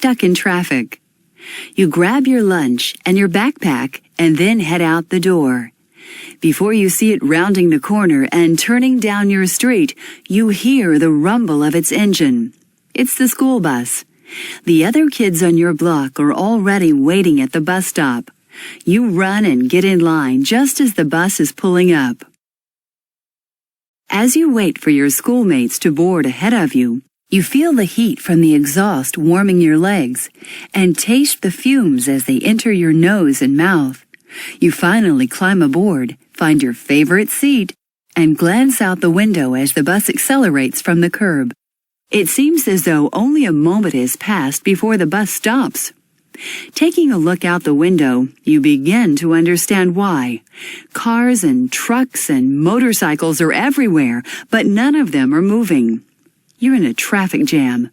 stuck in traffic. You grab your lunch and your backpack and then head out the door. Before you see it rounding the corner and turning down your street, you hear the rumble of its engine. It's the school bus. The other kids on your block are already waiting at the bus stop. You run and get in line just as the bus is pulling up. As you wait for your schoolmates to board ahead of you, you feel the heat from the exhaust warming your legs and taste the fumes as they enter your nose and mouth. You finally climb aboard, find your favorite seat, and glance out the window as the bus accelerates from the curb. It seems as though only a moment has passed before the bus stops. Taking a look out the window, you begin to understand why. Cars and trucks and motorcycles are everywhere, but none of them are moving. You're in a traffic jam.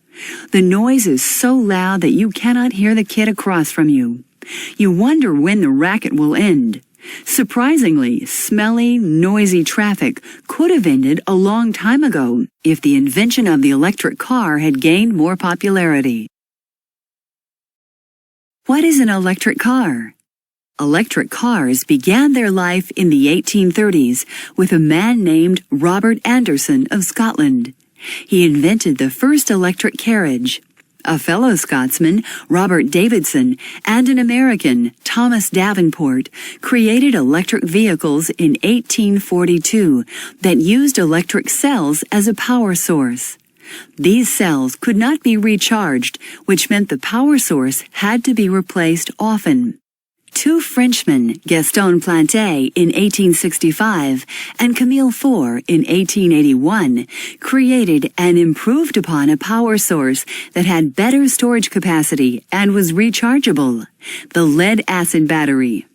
The noise is so loud that you cannot hear the kid across from you. You wonder when the racket will end. Surprisingly, smelly, noisy traffic could have ended a long time ago if the invention of the electric car had gained more popularity. What is an electric car? Electric cars began their life in the 1830s with a man named Robert Anderson of Scotland. He invented the first electric carriage. A fellow Scotsman, Robert Davidson, and an American, Thomas Davenport, created electric vehicles in 1842 that used electric cells as a power source. These cells could not be recharged, which meant the power source had to be replaced often. Two Frenchmen, Gaston Planté in 1865 and Camille Faure in 1881, created and improved upon a power source that had better storage capacity and was rechargeable: the lead-acid battery.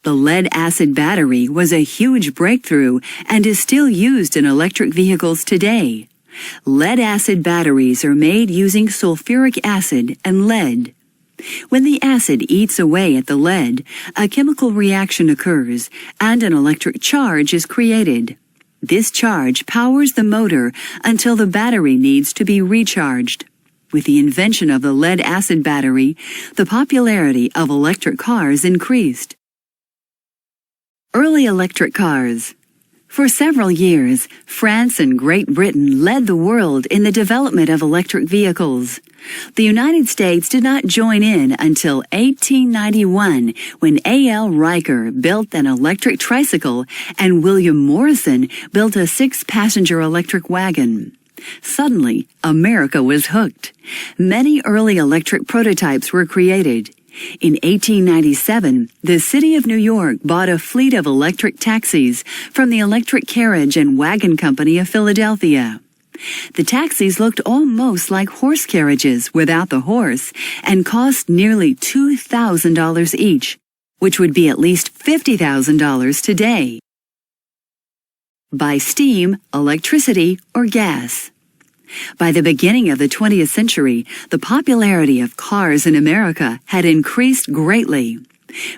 The lead-acid battery was a huge breakthrough and is still used in electric vehicles today. Lead-acid batteries are made using sulfuric acid and lead. When the acid eats away at the lead, a chemical reaction occurs and an electric charge is created. This charge powers the motor until the battery needs to be recharged. With the invention of the lead-acid battery, the popularity of electric cars increased. Early electric cars. For several years, France and Great Britain led the world in the development of electric vehicles. The United States did not join in until 1891, when A.L. Riker built an electric tricycle and William Morrison built a 6-passenger electric wagon. Suddenly, America was hooked. Many early electric prototypes were created. In 1897, the city of New York bought a fleet of electric taxis from the Electric Carriage and Wagon Company of Philadelphia. The taxis looked almost like horse carriages without the horse and cost nearly $2,000 each, which would be at least $50,000 today. By steam, electricity, or gas. By the beginning of the 20th century, the popularity of cars in America had increased greatly.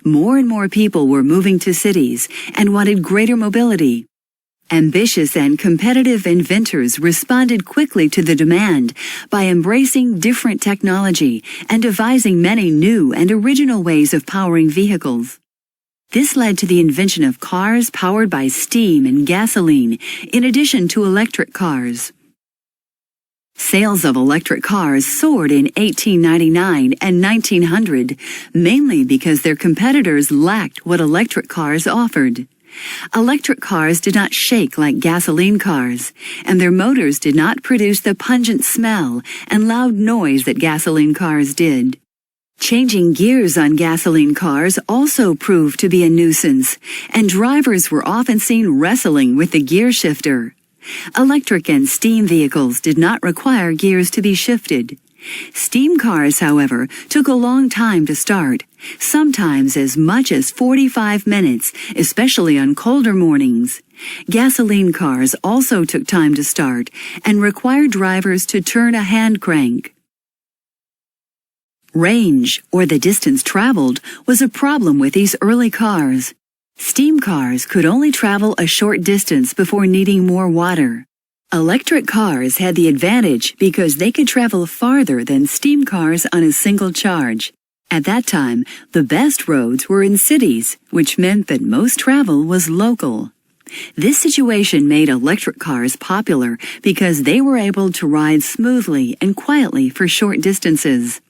More and more people were moving to cities and wanted greater mobility. Ambitious and competitive inventors responded quickly to the demand by embracing different technology and devising many new and original ways of powering vehicles. This led to the invention of cars powered by steam and gasoline, in addition to electric cars. Sales of electric cars soared in 1899 and 1900, mainly because their competitors lacked what electric cars offered. Electric cars did not shake like gasoline cars, and their motors did not produce the pungent smell and loud noise that gasoline cars did. Changing gears on gasoline cars also proved to be a nuisance, and drivers were often seen wrestling with the gear shifter. Electric and steam vehicles did not require gears to be shifted. Steam cars, however, took a long time to start, sometimes as much as 45 minutes, especially on colder mornings. Gasoline cars also took time to start and required drivers to turn a hand crank. Range, or the distance traveled, was a problem with these early cars. Steam cars could only travel a short distance before needing more water. Electric cars had the advantage because they could travel farther than steam cars on a single charge. At that time, the best roads were in cities, which meant that most travel was local. This situation made electric cars popular because they were able to ride smoothly and quietly for short distances.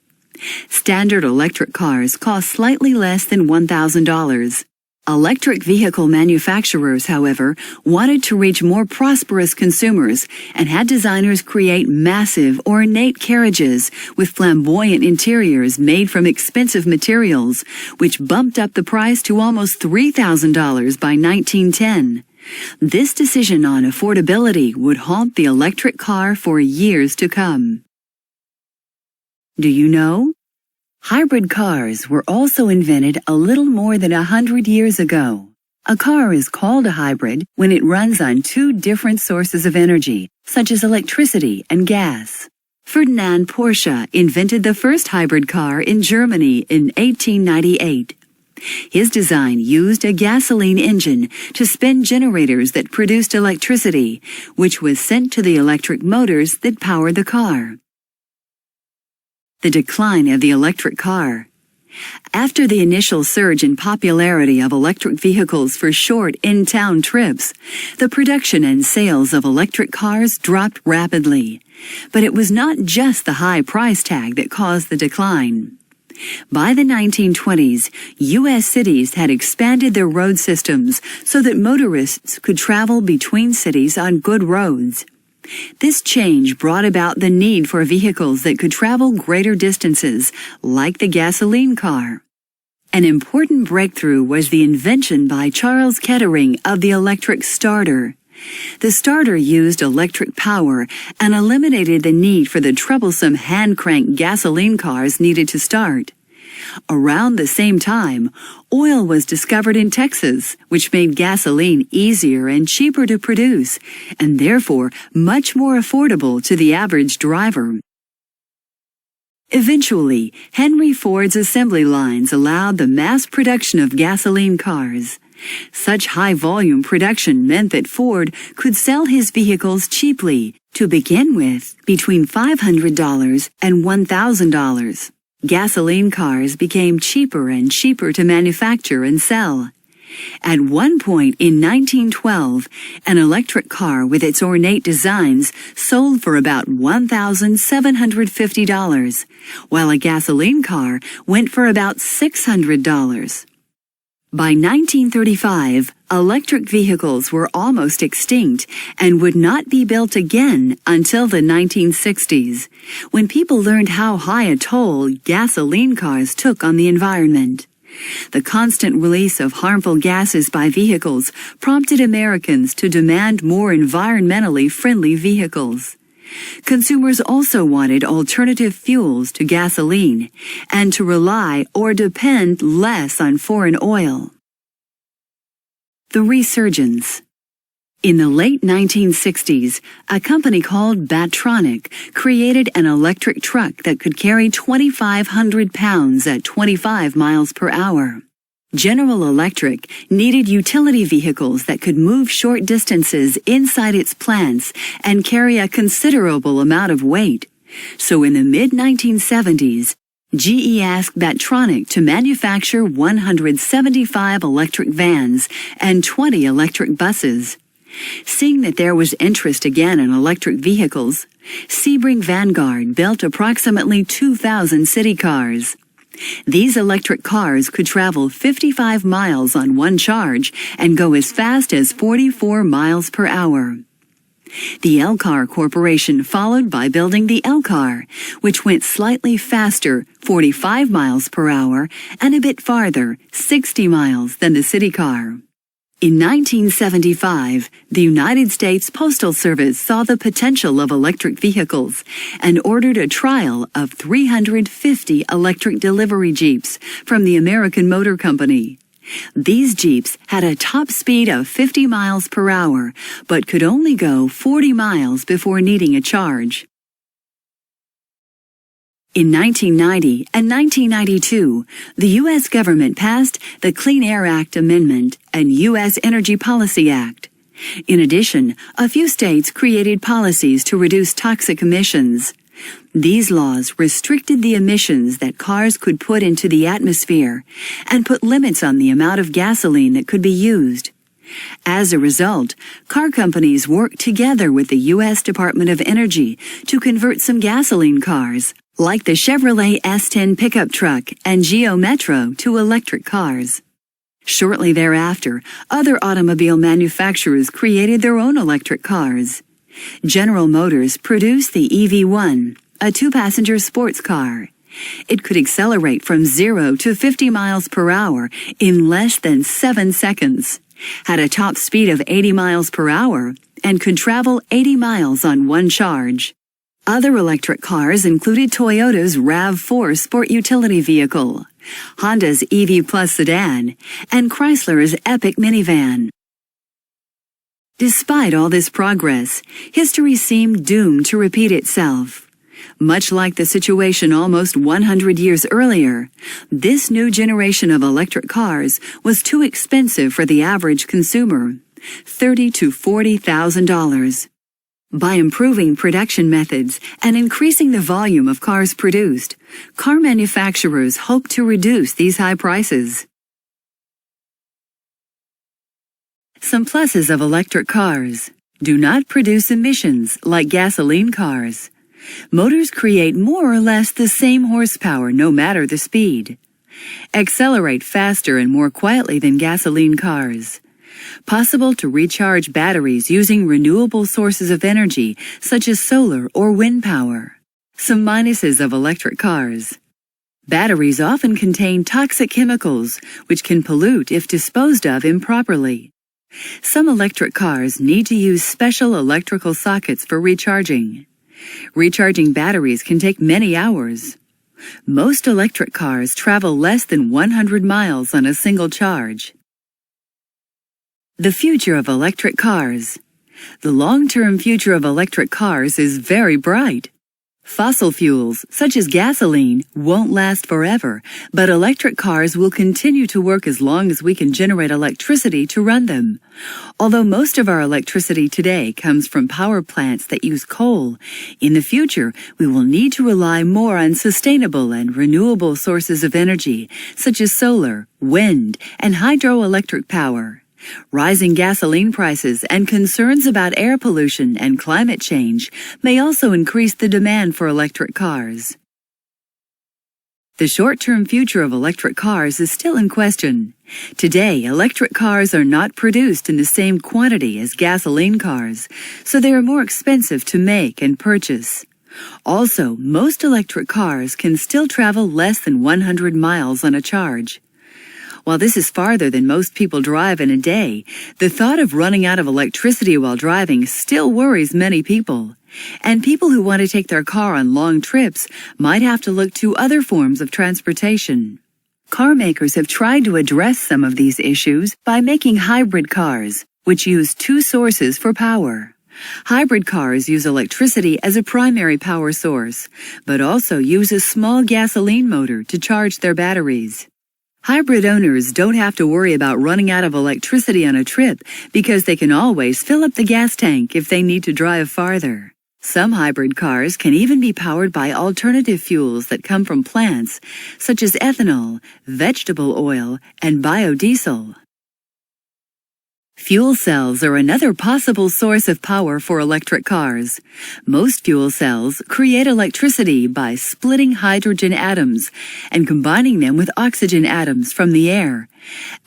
Standard electric cars cost slightly less than $1,000. Electric vehicle manufacturers, however, wanted to reach more prosperous consumers and had designers create massive, ornate carriages with flamboyant interiors made from expensive materials, which bumped up the price to almost $3,000 by 1910. This decision on affordability would haunt the electric car for years to come. Do you know? Hybrid cars were also invented a little more than 100 years ago. A car is called a hybrid when it runs on two different sources of energy, such as electricity and gas. Ferdinand Porsche invented the first hybrid car in Germany in 1898. His design used a gasoline engine to spin generators that produced electricity, which was sent to the electric motors that powered the car. The decline of the electric car. After the initial surge in popularity of electric vehicles for short in-town trips, the production and sales of electric cars dropped rapidly. But it was not just the high price tag that caused the decline. By the 1920s, U.S. cities had expanded their road systems so that motorists could travel between cities on good roads. This change brought about the need for vehicles that could travel greater distances, like the gasoline car. An important breakthrough was the invention by Charles Kettering of the electric starter. The starter used electric power and eliminated the need for the troublesome hand-crank gasoline cars needed to start. Around the same time, oil was discovered in Texas, which made gasoline easier and cheaper to produce, and therefore much more affordable to the average driver. Eventually, Henry Ford's assembly lines allowed the mass production of gasoline cars. Such high-volume production meant that Ford could sell his vehicles cheaply, to begin with, between $500 and $1,000. Gasoline cars became cheaper and cheaper to manufacture and sell. At one point in 1912, an electric car with its ornate designs sold for about $1,750, while a gasoline car went for about $600. By 1935, electric vehicles were almost extinct and would not be built again until the 1960s, when people learned how high a toll gasoline cars took on the environment. The constant release of harmful gases by vehicles prompted Americans to demand more environmentally friendly vehicles. Consumers also wanted alternative fuels to gasoline and to rely or depend less on foreign oil. The resurgence. In the late 1960s, a company called Batronic created an electric truck that could carry 2,500 pounds at 25 miles per hour. General Electric needed utility vehicles that could move short distances inside its plants and carry a considerable amount of weight. So in the mid-1970s, GE asked Batronic to manufacture 175 electric vans and 20 electric buses. Seeing that there was interest again in electric vehicles, Sebring Vanguard built approximately 2,000 city cars. These electric cars could travel 55 miles on one charge and go as fast as 44 miles per hour. The L-Car Corporation followed by building the L-Car, which went slightly faster, 45 miles per hour, and a bit farther, 60 miles, than the city car. In 1975, the United States Postal Service saw the potential of electric vehicles and ordered a trial of 350 electric delivery Jeeps from the American Motor Company. These Jeeps had a top speed of 50 miles per hour, but could only go 40 miles before needing a charge. In 1990 and 1992, the U.S. government passed the Clean Air Act Amendment and U.S. Energy Policy Act. In addition, a few states created policies to reduce toxic emissions. These laws restricted the emissions that cars could put into the atmosphere and put limits on the amount of gasoline that could be used. As a result, car companies worked together with the U.S. Department of Energy to convert some gasoline cars, like the Chevrolet S10 pickup truck and Geo Metro, to electric cars. Shortly thereafter, other automobile manufacturers created their own electric cars. General Motors produced the EV1, a two-passenger sports car. It could accelerate from 0 to 50 miles per hour in less than 7 seconds, had a top speed of 80 miles per hour, and could travel 80 miles on one charge. Other electric cars included Toyota's RAV4 sport utility vehicle, Honda's EV Plus sedan, and Chrysler's Epic minivan. Despite all this progress, history seemed doomed to repeat itself. Much like the situation almost 100 years earlier, this new generation of electric cars was too expensive for the average consumer, $30,000 to $40,000. By improving production methods and increasing the volume of cars produced, car manufacturers hope to reduce these high prices. Some pluses of electric cars: do not produce emissions like gasoline cars. Motors create more or less the same horsepower no matter the speed. Accelerate faster and more quietly than gasoline cars. Possible to recharge batteries using renewable sources of energy such as solar or wind power. Some minuses of electric cars: batteries often contain toxic chemicals which can pollute if disposed of improperly. Some electric cars need to use special electrical sockets for recharging. Recharging batteries can take many hours. Most electric cars travel less than 100 miles on a single charge. The future of electric cars. The long-term future of electric cars is very bright. Fossil fuels, such as gasoline, won't last forever, but electric cars will continue to work as long as we can generate electricity to run them. Although most of our electricity today comes from power plants that use coal, in the future we will need to rely more on sustainable and renewable sources of energy, such as solar, wind, and hydroelectric power. Rising gasoline prices and concerns about air pollution and climate change may also increase the demand for electric cars. The short-term future of electric cars is still in question. Today, electric cars are not produced in the same quantity as gasoline cars, so they are more expensive to make and purchase. Also, most electric cars can still travel less than 100 miles on a charge. While this is farther than most people drive in a day, the thought of running out of electricity while driving still worries many people. And people who want to take their car on long trips might have to look to other forms of transportation. Car makers have tried to address some of these issues by making hybrid cars, which use two sources for power. Hybrid cars use electricity as a primary power source, but also use a small gasoline motor to charge their batteries. Hybrid owners don't have to worry about running out of electricity on a trip because they can always fill up the gas tank if they need to drive farther. Some hybrid cars can even be powered by alternative fuels that come from plants, such as ethanol, vegetable oil, and biodiesel. Fuel cells are another possible source of power for electric cars. Most fuel cells create electricity by splitting hydrogen atoms and combining them with oxygen atoms from the air.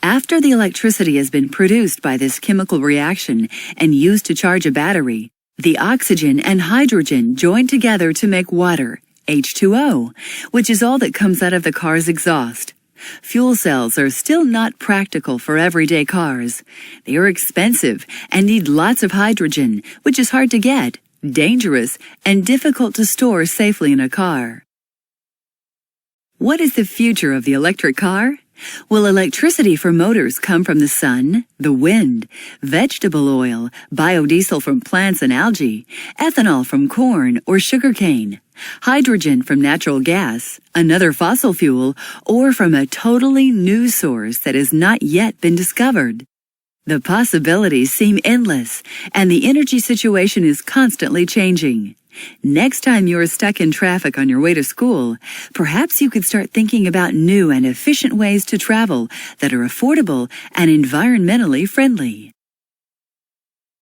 After the electricity has been produced by this chemical reaction and used to charge a battery, the oxygen and hydrogen join together to make water, H2O, which is all that comes out of the car's exhaust. Fuel cells are still not practical for everyday cars. They are expensive and need lots of hydrogen, which is hard to get, dangerous, and difficult to store safely in a car. What is the future of the electric car? Will electricity for motors come from the sun, the wind, vegetable oil, biodiesel from plants and algae, ethanol from corn or sugarcane, hydrogen from natural gas, another fossil fuel, or from a totally new source that has not yet been discovered? The possibilities seem endless, and the energy situation is constantly changing. Next time you're stuck in traffic on your way to school, perhaps you could start thinking about new and efficient ways to travel that are affordable and environmentally friendly.